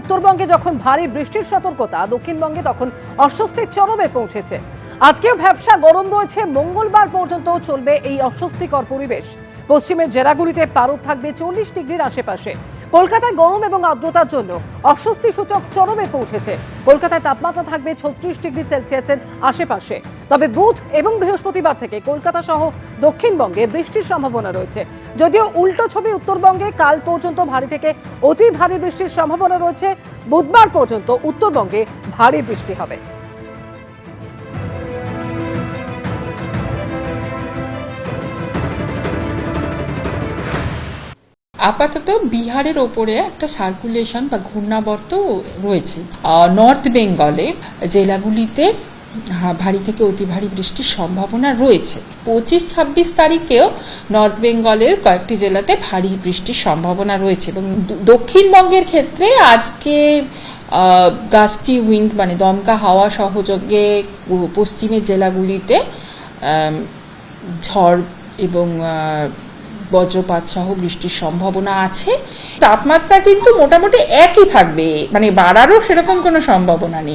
উত্তরবঙ্গে যখন ভারী বৃষ্টির সতর্কতা, দক্ষিণবঙ্গে তখন অস্বস্তির চরমে পৌঁছেছে। আজকেও ভ্যাপসা গরম রয়েছে, মঙ্গলবার পর্যন্ত চলবে এই অস্বস্তিকর পরিবেশ। পশ্চিমের জেলাগুলিতে পারদ থাকবে 40 ডিগ্রির আশেপাশে। কলকাতায় গরম এবং আর্দ্রতার জন্য অস্বস্তি সূচক চরমে পৌঁছেছে। কলকাতায় তাপমাত্রা থাকবে 36 ডিগ্রি সেলসিয়াসের আশেপাশে। তবে বুধ এবং বৃহস্পতিবার থেকে কলকাতা সহ দক্ষিণবঙ্গে বৃষ্টির সম্ভাবনা রয়েছে। যদিও উল্টো ছবি উত্তরবঙ্গে, কাল পর্যন্ত ভারী থেকে অতি ভারী বৃষ্টির সম্ভাবনা রয়েছে। বুধবার পর্যন্ত উত্তরবঙ্গে ভারী বৃষ্টি হবে। আপাতত বিহারের ওপরে একটা সার্কুলেশন বা ঘূর্ণাবর্ত রয়েছে। নর্থ বেঙ্গলে জেলাগুলিতে ভারী থেকে অতি ভারী বৃষ্টির সম্ভাবনা রয়েছে। 25-26 তারিখেও নর্থ বেঙ্গলের কয়েকটি জেলাতে ভারী বৃষ্টির সম্ভাবনা রয়েছে। এবং দক্ষিণবঙ্গের ক্ষেত্রে আজকে গাস্টি উইন্ড মানে দমকা হাওয়া সহযোগে পশ্চিমের জেলাগুলিতে ঝড় এবং বজ্রপাত সহ বৃষ্টির সম্ভাবনা আছে। তাপমাত্রা কিন্তু মোটামুটি একই থাকবে, মানে বাড়ারও সেরকম কোনো সম্ভাবনা নেই।